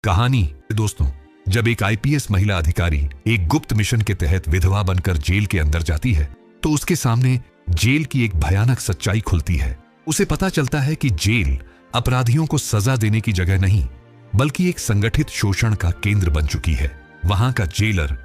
कहानी दोस्तों, जब एक आईपीएस महिला अधिकारी एक गुप्त मिशन के तहत विधवा बनकर जेल के अंदर जाती है तो उसके सामने जेल की एक भयानक सच्चाई खुलती है। उसे पता चलता है कि जेल अपराधियों को सजा देने की जगह नहीं बल्कि एक संगठित शोषण का केंद्र बन चुकी है। वहां का जेलर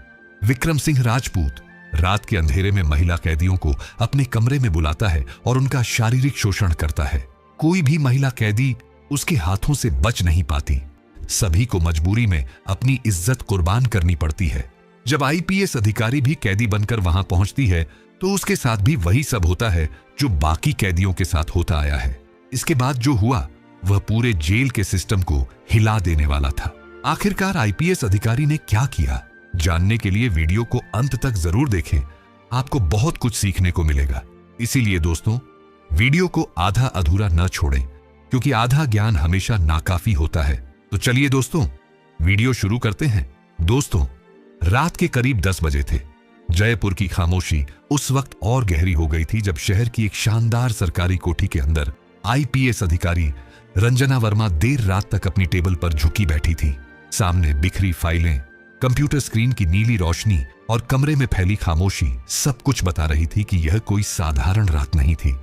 विक्रम सिंह राजपूत रात के अंधेरे में महिला कैदियों को अपने कमरे में बुलाता है और उनका शारीरिक शोषण करता है। कोई भी महिला कैदी उसके हाथों से बच नहीं पाती। सभी को मजबूरी में अपनी इज्जत कुर्बान करनी पड़ती है। जब आईपीएस अधिकारी भी कैदी बनकर वहां पहुंचती है तो उसके साथ भी वही सब होता है जो बाकी कैदियों के साथ होता आया है। इसके बाद जो हुआ वह पूरे जेल के सिस्टम को हिला देने वाला था। आखिरकार आईपीएस अधिकारी ने क्या किया, जानने के लिए वीडियो को अंत तक जरूर देखें। आपको बहुत कुछ सीखने को मिलेगा। इसीलिए दोस्तों, वीडियो को आधा अधूरा न छोड़ें, क्योंकि आधा ज्ञान हमेशा नाकाफी होता है। तो चलिए दोस्तों, वीडियो शुरू करते हैं। दोस्तों, रात के करीब 10 बजे थे। जयपुर की खामोशी उस वक्त और गहरी हो गई थी जब शहर की एक शानदार सरकारी कोठी के अंदर आईपीएस अधिकारी रंजना वर्मा देर रात तक अपनी टेबल पर झुकी बैठी थी। सामने बिखरी फाइलें, कंप्यूटर स्क्रीन की नीली रोशनी और कमरे में फैली खामोशी सब कुछ बता रही थी कि यह कोई साधारण रात नहीं थी।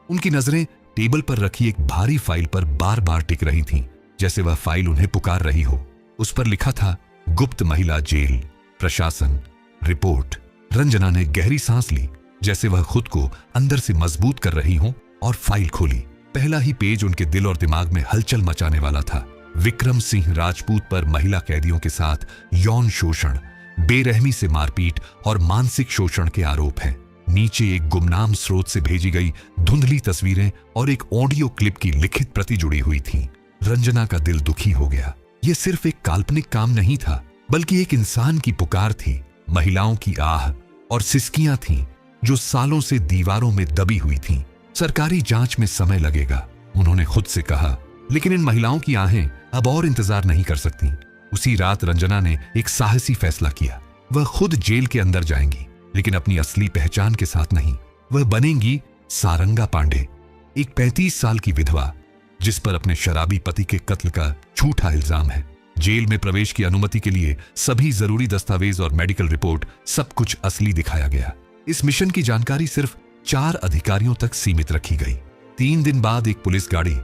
उनकी नजरें टेबल पर रखी एक भारी फाइल पर बार बार टिक रही थीं, जैसे वह फाइल उन्हें पुकार रही हो। उस पर लिखा था गुप्त महिला जेल प्रशासन रिपोर्ट। रंजना ने गहरी सांस ली, जैसे वह खुद को अंदर से मजबूत कर रही हो, और फाइल खोली। पहला ही पेज उनके दिल और दिमाग में हलचल मचाने वाला था। विक्रम सिंह राजपूत पर महिला कैदियों के साथ यौन शोषण, बेरहमी से मारपीट और मानसिक शोषण के आरोप हैं। नीचे एक गुमनाम स्रोत से भेजी गई धुंधली तस्वीरें और एक ऑडियो क्लिप की लिखित प्रति जुड़ी हुई थी। रंजना का दिल दुखी हो गया। यह सिर्फ एक काल्पनिक काम नहीं था, बल्कि एक इंसान की पुकार थी। महिलाओं की आह और सिसकियां थीं जो सालों से दीवारों में दबी हुई थीं। सरकारी जांच में समय लगेगा, उन्होंने खुद से कहा, लेकिन इन महिलाओं की आहें अब और इंतजार नहीं कर सकती। उसी रात रंजना ने एक साहसी फैसला किया। वह खुद जेल के अंदर जाएंगी, लेकिन अपनी असली पहचान के साथ नहीं। वह बनेंगी सारंगा पांडे, एक 35 साल की विधवा जिस पर अपने शराबी पति के कत्ल का झूठा इल्जाम है। जेल में प्रवेश की अनुमति के लिए सभी जरूरी दस्तावेज और मेडिकल रिपोर्ट सब कुछ असली दिखाया गया। इस मिशन की जानकारी सिर्फ 4 अधिकारियों तक सीमित रखी गई। 3 दिन बाद एक पुलिस गाड़ी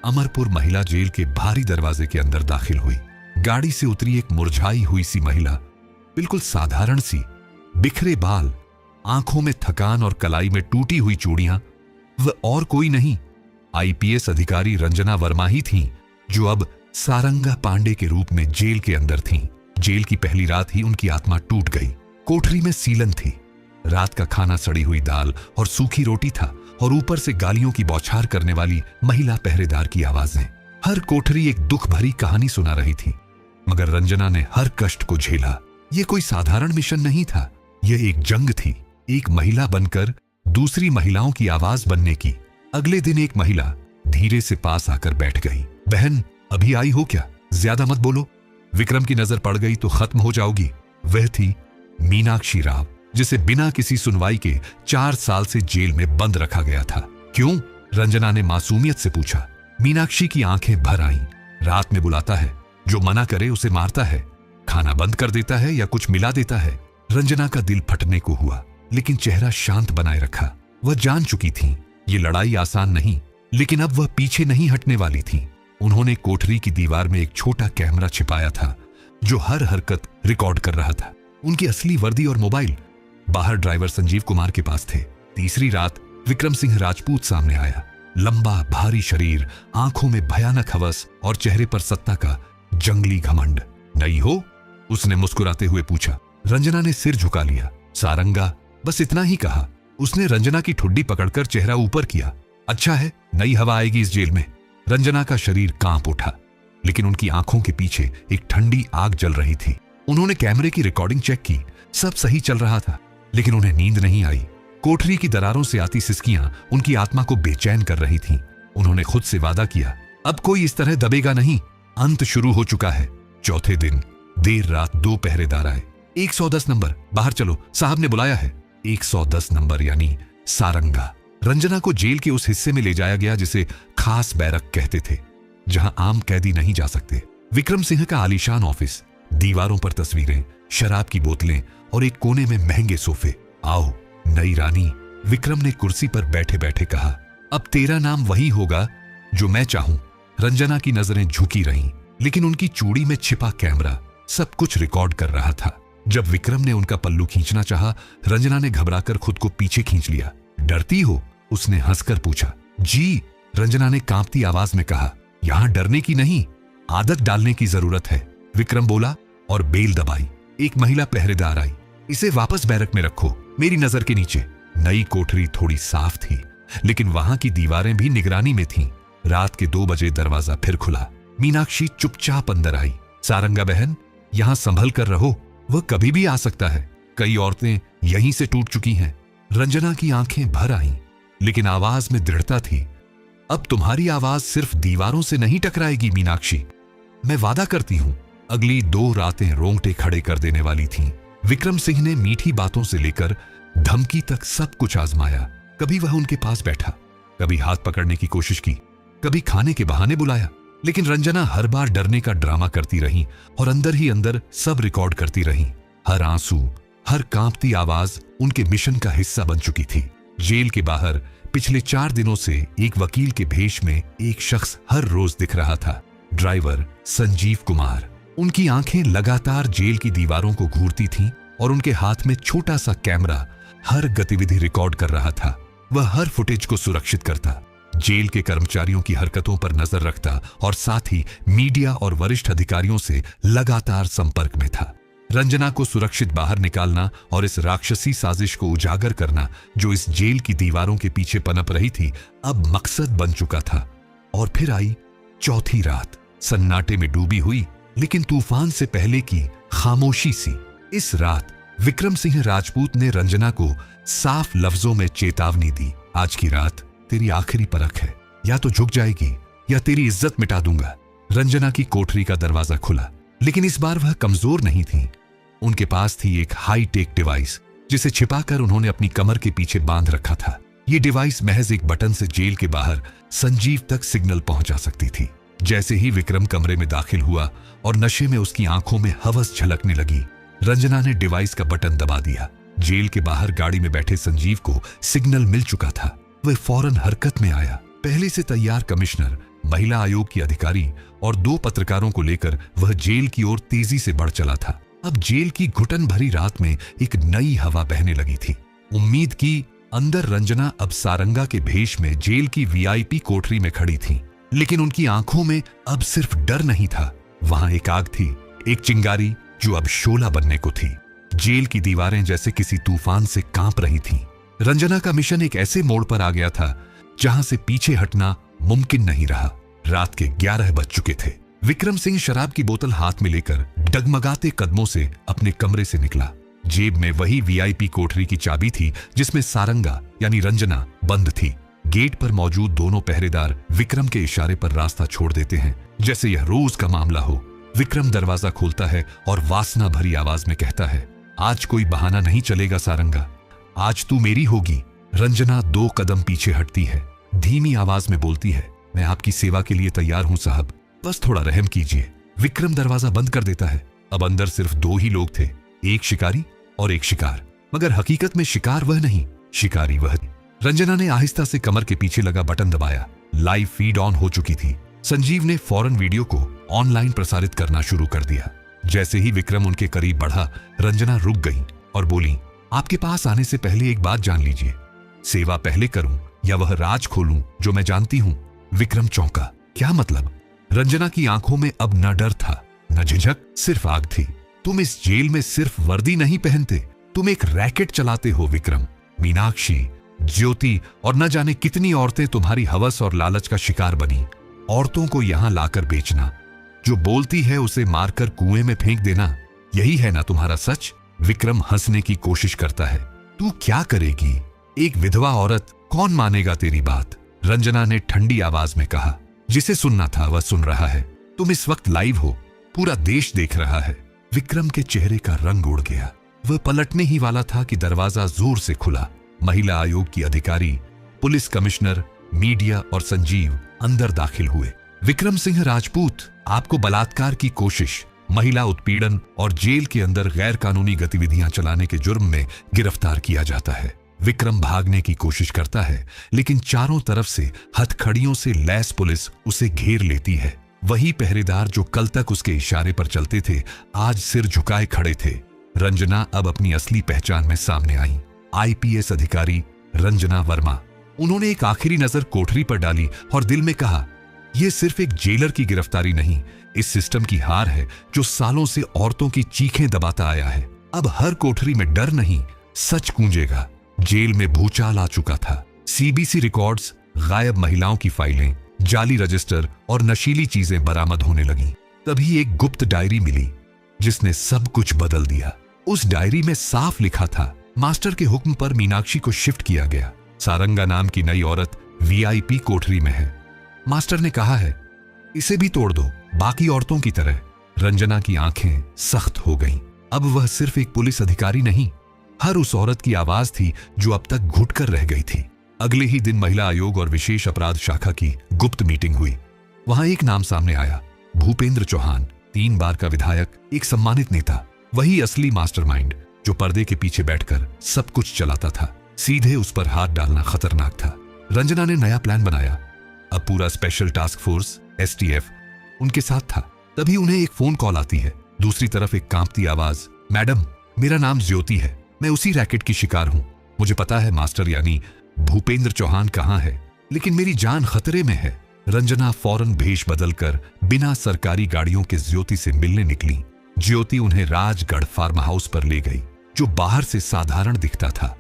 अमरपुर महिला जेल के भारी दरवाजे के अंदर दाखिल हुई। गाड़ी से उतरी एक मुरझाई हुई सी महिला, बिल्कुल साधारण सी, बिखरे बाल, आंखों में थकान और कलाई में टूटी हुई चूड़ियां। वह और कोई नहीं, आईपीएस अधिकारी रंजना वर्मा ही थीं, जो अब सारंगा पांडे के रूप में जेल के अंदर थीं। जेल की पहली रात ही उनकी आत्मा टूट गई। कोठरी में सीलन थी। रात का खाना सड़ी हुई दाल और सूखी रोटी था, और ऊपर से गालियों की बौछार करने वाली महिला पहरेदार की आवाजें। हर कोठरी एक दुख भरी कहानी सुना रही थी, मगर रंजना ने हर कष्ट को झेला। यह कोई साधारण मिशन नहीं था, यह एक जंग थी, एक महिला बनकर दूसरी महिलाओं की आवाज बनने की। अगले दिन एक महिला धीरे से पास आकर बैठ गई। बहन, अभी आई हो क्या? ज्यादा मत बोलो, विक्रम की नजर पड़ गई तो खत्म हो जाओगी। वह थी मीनाक्षी राव, जिसे बिना किसी सुनवाई के 4 साल से जेल में बंद रखा गया था। क्यों? रंजना ने मासूमियत से पूछा। मीनाक्षी की आंखें भर आईं। रात में बुलाता है, जो मना करे उसे मारता है, खाना बंद कर देता है या कुछ मिला देता है। रंजना का दिल फटने को हुआ, लेकिन चेहरा शांत बनाए रखा। वह जान चुकी थी ये लड़ाई आसान नहीं, लेकिन अब वह पीछे नहीं हटने वाली थी। उन्होंने कोठरी की दीवार में एक छोटा कैमरा छिपाया था, जो हर हरकत रिकॉर्ड कर रहा था। उनकी असली वर्दी और मोबाइल बाहर ड्राइवर संजीव कुमार के पास थे। तीसरी रात विक्रम सिंह राजपूत सामने आया। लंबा भारी शरीर, आंखों में भयानक हवस और चेहरे पर सत्ता का जंगली घमंड। नई हो? उसने मुस्कुराते हुए पूछा। रंजना ने सिर झुका लिया। सारंगा, बस इतना ही कहा। उसने रंजना की ठुड्डी पकड़कर चेहरा ऊपर किया। अच्छा है, नई हवा आएगी इस जेल में। रंजना का शरीर कांप उठा, लेकिन उनकी आंखों के पीछे एक ठंडी आग जल रही थी। उन्होंने कैमरे की रिकॉर्डिंग चेक की, सब सही चल रहा था, लेकिन उन्हें नींद नहीं आई। कोठरी की दरारों से आती सिसकियां उनकी आत्मा को बेचैन कर रही थीं। उन्होंने खुद से वादा किया, अब कोई इस तरह दबेगा नहीं। अंत शुरू हो चुका है। चौथे दिन देर रात 2 पहरेदार आए। 110 नंबर, बाहर चलो, साहब ने बुलाया है। 110 नंबर यानी सारंगा। रंजना को जेल के उस हिस्से में ले जाया गया जिसे खास बैरक कहते थे, जहां आम कैदी नहीं जा सकते। विक्रम सिंह का आलीशान ऑफिस, दीवारों पर तस्वीरें, शराब की बोतलें और एक कोने में महंगे सोफे। आओ नई रानी, विक्रम ने कुर्सी पर बैठे बैठे कहा। अब तेरा नाम वही होगा जो मैं चाहूं। रंजना की नजरें झुकी रहीं, लेकिन उनकी चूड़ी में छिपा कैमरा सब कुछ रिकॉर्ड कर रहा था। जब विक्रम ने उनका पल्लू खींचना चाहा, रंजना ने घबराकर खुद को पीछे खींच लिया। डरती हो? उसने हंसकर पूछा। जी, रंजना ने कांपती आवाज में कहा। यहां डरने की नहीं, आदत डालने की जरूरत है, विक्रम बोला और बेल दबाई। एक महिला पहरेदार आई। इसे वापस बैरक में रखो, मेरी नजर के नीचे। नई कोठरी थोड़ी साफ थी, लेकिन वहां की दीवारें भी निगरानी में थीं। रात के 2 बजे दरवाजा फिर खुला। मीनाक्षी चुपचाप अंदर आई। सारंगा बहन, यहां संभल कर रहो, वह कभी भी आ सकता है। कई औरतें यहीं से टूट चुकी हैं। रंजना की आंखें भर आईं, लेकिन आवाज में दृढ़ता थी। अब तुम्हारी आवाज सिर्फ दीवारों से नहीं टकराएगी मीनाक्षी, मैं वादा करती हूं। अगली 2 रातें रोंगटे खड़े कर देने वाली थीं। विक्रम सिंह ने मीठी बातों से लेकर धमकी तक सब कुछ आजमाया। कभी वह उनके पास बैठा, कभी हाथ पकड़ने की कोशिश की, कभी खाने के बहाने बुलाया, लेकिन रंजना हर बार डरने का ड्रामा करती रही और अंदर ही अंदर सब रिकॉर्ड करती रही। हर आंसू, हर कांपती आवाज उनके मिशन का हिस्सा बन चुकी थी। जेल के बाहर पिछले 4 दिनों से एक वकील के भेष में एक शख्स हर रोज दिख रहा था, ड्राइवर संजीव कुमार। उनकी आंखें लगातार जेल की दीवारों को घूरती थीं और उनके हाथ में छोटा सा कैमरा हर गतिविधि रिकॉर्ड कर रहा था। वह हर फुटेज को सुरक्षित करता, जेल के कर्मचारियों की हरकतों पर नजर रखता और साथ ही मीडिया और वरिष्ठ अधिकारियों से लगातार संपर्क में था। रंजना को सुरक्षित बाहर निकालना और इस राक्षसी साजिश को उजागर करना जो इस जेल की दीवारों के पीछे पनप रही थी, अब मकसद बन चुका था। और फिर आई चौथी रात, सन्नाटे में डूबी हुई लेकिन तूफान से पहले की खामोशी सी। इस रात विक्रम सिंह राजपूत ने रंजना को साफ लफ्जों में चेतावनी दी। आज की रात तेरी आखिरी परख है, या तो झुक जाएगी या तेरी इज्जत मिटा दूंगा। रंजना की कोठरी का दरवाजा खुला, लेकिन इस बार वह कमजोर नहीं थी। उनके पास थी एक हाई टेक डिवाइस, जिसे छिपाकर उन्होंने अपनी कमर के पीछे बांध रखा था। यह डिवाइस महज एक बटन से जेल के बाहर संजीव तक सिग्नल पहुंचा सकती थी। जैसे ही विक्रम कमरे में दाखिल हुआ और नशे में उसकी आंखों में हवस झलकने लगी, रंजना ने डिवाइस का बटन दबा दिया। जेल के बाहर गाड़ी में बैठे संजीव को सिग्नल मिल चुका था। वह फौरन हरकत में आया। पहले से तैयार कमिश्नर, महिला आयोग की अधिकारी और 2 पत्रकारों को लेकर वह जेल की ओर तेजी से बढ़ चला था। अब जेल की घुटन भरी रात में एक नई हवा बहने लगी थी। उम्मीद की अंदर रंजना अब सारंगा के भेष में जेल की वीआईपी कोठरी में खड़ी थी, लेकिन उनकी आंखों में अब सिर्फ डर नहीं था, वहां एक आग थी, एक चिंगारी जो अब शोला बनने को थी। जेल की दीवारें जैसे किसी तूफान से कांप रही थीं। रंजना का मिशन एक ऐसे मोड़ पर आ गया था जहां से पीछे हटना मुमकिन नहीं रहा। रात के 11 बज चुके थे। विक्रम सिंह शराब की बोतल हाथ में लेकर डगमगाते कदमों से अपने कमरे से निकला। जेब में वही वीआईपी कोठरी की चाबी थी जिसमें सारंगा यानी रंजना बंद थी। गेट पर मौजूद दोनों पहरेदार विक्रम के इशारे पर रास्ता छोड़ देते हैं, जैसे यह रोज का मामला हो। विक्रम दरवाजा खोलता है और वासना भरी आवाज में कहता है, आज कोई बहाना नहीं चलेगा सारंगा, आज तू मेरी होगी। रंजना 2 कदम पीछे हटती है, धीमी आवाज में बोलती है, मैं आपकी सेवा के लिए तैयार हूं साहब, बस थोड़ा रहम कीजिए। विक्रम दरवाजा बंद कर देता है। अब अंदर सिर्फ 2 ही लोग थे, एक शिकारी और एक शिकार। मगर हकीकत में शिकार वह नहीं, शिकारी वह। रंजना ने आहिस्ता से कमर के पीछे लगा बटन दबाया। लाइव फीड ऑन हो चुकी थी। संजीव ने फौरन वीडियो को ऑनलाइन प्रसारित करना शुरू कर दिया। जैसे ही विक्रम उनके करीब बढ़ा, रंजना रुक गई और बोली, आपके पास आने से पहले एक बात जान लीजिए, सेवा पहले करूं या वह राज खोलूं जो मैं जानती हूं। विक्रम चौंका, क्या मतलब? रंजना की आंखों में अब न डर था न झिझक, सिर्फ आग थी। तुम इस जेल में सिर्फ वर्दी नहीं पहनते, तुम एक रैकेट चलाते हो विक्रम। मीनाक्षी, ज्योति और न जाने कितनी औरतें तुम्हारी हवस और लालच का शिकार बनी। औरतों को यहां लाकर बेचना, जो बोलती है उसे मारकर कुएं में फेंक देना, यही है ना तुम्हारा सच? विक्रम हंसने की कोशिश करता है। तू क्या करेगी? एक विधवा औरत, कौन मानेगा तेरी बात? रंजना ने ठंडी आवाज में कहा। जिसे सुनना था वह सुन रहा है। तुम इस वक्त लाइव हो, पूरा देश देख रहा है। विक्रम के चेहरे का रंग उड़ गया। वह पलटने ही वाला था कि दरवाजा जोर से खुला। महिला आयोग की अधिकारी, पुलिस कमिश्नर, मीडिया और संजीव अंदर दाखिल हुए। विक्रम सिंह राजपूत, आपको बलात्कार की कोशिश, महिला उत्पीड़न और जेल के अंदर गैर कानूनी गतिविधियां चलाने के जुर्म में गिरफ्तार किया जाता है। विक्रम भागने की कोशिश करता है, लेकिन चारों तरफ से हथकड़ियों से लैस पुलिस उसे घेर लेती है। वही पहरेदार जो कल तक उसके इशारे पर चलते थे, आज सिर झुकाए खड़े थे। रंजना अब अपनी असली पहचान में सामने आई। आईपीएस अधिकारी रंजना वर्मा। उन्होंने एक आखिरी नजर कोठरी पर डाली और दिल में कहा, यह सिर्फ एक जेलर की गिरफ्तारी नहीं, इस सिस्टम की हार है जो सालों से औरतों की चीखें दबाता आया है। अब हर कोठरी में डर नहीं, सच गूंजेगा। जेल में भूचाल आ चुका था। सीबीसी रिकॉर्ड्स, गायब महिलाओं की फाइलें, जाली रजिस्टर और नशीली चीजें बरामद होने लगीं। तभी एक गुप्त डायरी मिली जिसने सब कुछ बदल दिया। उस डायरी में साफ लिखा था, मास्टर के हुक्म पर मीनाक्षी को शिफ्ट किया गया। सारंगा नाम की नई औरत वीआईपी कोठरी में है। मास्टर ने कहा है, इसे भी तोड़ दो, बाकी औरतों की तरह। रंजना की आंखें सख्त हो गईं। अब वह सिर्फ एक पुलिस अधिकारी नहीं, हर उस औरत की आवाज थी जो अब तक घुटकर रह गई थी। अगले ही दिन महिला आयोग और विशेष अपराध शाखा की गुप्त मीटिंग हुई। वहां एक नाम सामने आया, भूपेंद्र चौहान, 3 बार का विधायक, एक सम्मानित नेता, वही असली मास्टरमाइंड जो पर्दे के पीछे बैठकर सब कुछ चलाता था। सीधे उस पर हाथ डालना खतरनाक था। रंजना ने नया प्लान बनाया। अब पूरा स्पेशल टास्क फोर्स एसटीएफ उनके साथ था। तभी उन्हें एक फोन कॉल आती है। दूसरी तरफ एक कांपती आवाज, मैडम, मेरा नाम ज्योति है, मैं उसी रैकेट की शिकार हूं। मुझे पता है मास्टर यानी भूपेंद्र चौहान कहां है, लेकिन मेरी जान खतरे में है। रंजना फौरन भेष बदलकर बिना सरकारी गाड़ियों के ज्योति से मिलने निकली। ज्योति उन्हें राजगढ़ फार्म हाउस पर ले गई, जो बाहर से साधारण दिखता था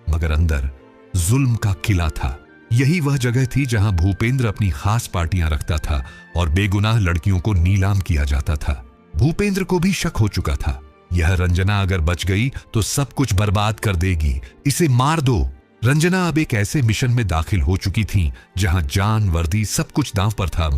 मगर अंदर जुल्म का किला था। यही वह जगह थी जहां भूपेंद्र अपनी खास पार्टियां रखता था और बेगुनाह लड़कियों को नीलाम किया जाता था। भूपेंद्र को भी शक हो चुका था, यह रंजना अगर बच गई तो सब कुछ बर्बाद कर देगी, इसे मार दो। रंजना अब एक ऐसे मिशन में दाखिल हो चुकी थी जहां जान, वर्दी, सब कुछ दांव पर था।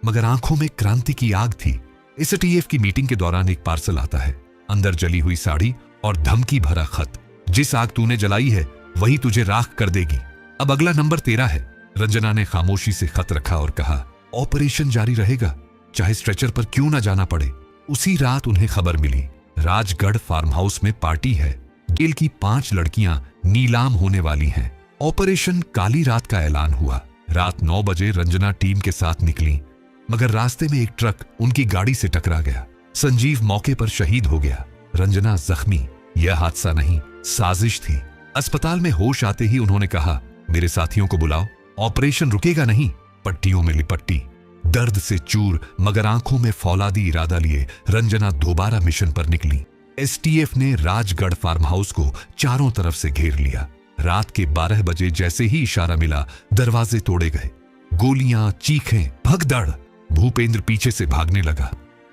मगर आंखों में क्रांति की आग थी। एसटीएफ की मीटिंग के दौरान एक पार्सल आता है, अंदर जली हुई साड़ी और धमकी भरा खत, जिस आग तूने जलाई है वही तुझे राख कर देगी। अब अगला नंबर तेरा है। रंजना ने खामोशी से खत रखा और कहा, ऑपरेशन जारी रहेगा, चाहे स्ट्रेचर पर क्यों ना जाना पड़े। उसी रात उन्हें खबर मिली, राजगढ़ फार्म हाउस में पार्टी है, जेल की 5 लड़कियां नीलाम होने वाली हैं। ऑपरेशन काली रात का ऐलान हुआ। रात 9 बजे रंजना टीम के साथ निकली, मगर रास्ते में एक ट्रक उनकी गाड़ी से टकरा गया। संजीव मौके पर शहीद हो गया, रंजना जख्मी। यह हादसा नहीं, साजिश थी। अस्पताल में होश आते ही उन्होंने कहा, मेरे साथियों को बुलाओ, ऑपरेशन रुकेगा नहीं। पट्टियों में लिपट्टी, दर्द से चूर मगर आंखों में फौलादी इरादा लिए रंजना दोबारा मिशन पर निकली। एसटीएफ ने राजगढ़ फार्म हाउस को चारों तरफ से घेर लिया। रात के 12 बजे जैसे ही इशारा मिला, दरवाजे तोड़े गए। गोलियां, चीखें, भगदड़। भूपेंद्र पीछे से भागने लगा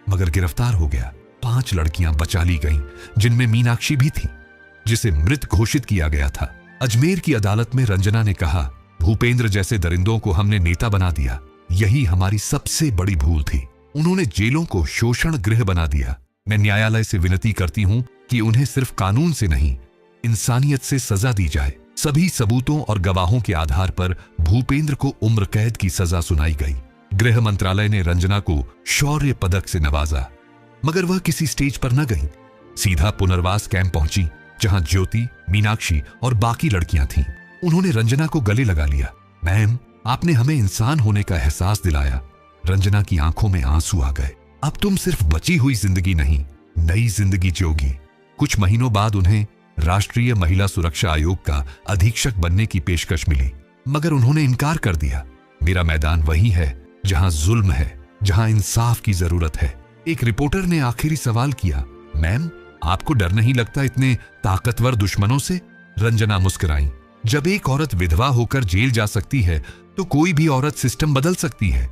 मगर गिरफ्तार हो गया। 5 लड़कियां बचा ली गईं, जिनमें मीनाक्षी भी थी, जिसे मृत घोषित किया गया था। अजमेर की अदालत में रंजना ने कहा, भूपेंद्र जैसे दरिंदों को हमने नेता बना दिया, यही हमारी सबसे बड़ी भूल थी। उन्होंने जेलों को शोषण गृह बना दिया। मैं न्यायालय से विनती करती हूं कि उन्हें सिर्फ कानून से नहीं, इंसानियत से सजा दी जाए। सभी सबूतों और गवाहों के आधार पर भूपेंद्र को उम्र कैद की सजा सुनाई गई। गृह मंत्रालय ने रंजना को शौर्य पदक से नवाजा, मगर वह किसी स्टेज पर न गई। सीधा पुनर्वास कैंप पहुंची, जहां ज्योति, मीनाक्षी और बाकी लड़कियां थीं। उन्होंने रंजना को गले लगा लिया। मैम, आपने हमें इंसान होने का एहसास दिलाया। रंजना की आंखों में आंसू आ गए। अब तुम सिर्फ बची हुई जिंदगी नहीं, नई जिंदगी जियोगी। कुछ महीनों बाद उन्हें राष्ट्रीय महिला सुरक्षा आयोग का अधीक्षक बनने की पेशकश मिली, मगर उन्होंने इनकार कर दिया। मेरा मैदान वही है जहां जुल्म है, जहां इंसाफ की जरूरत है। एक रिपोर्टर ने आखिरी सवाल किया, मैम, आपको डर नहीं लगता इतने ताकतवर दुश्मनों से? रंजना मुस्कुराई। जब एक औरत विधवा होकर जेल जा सकती है तो कोई भी औरत सिस्टम बदल सकती है।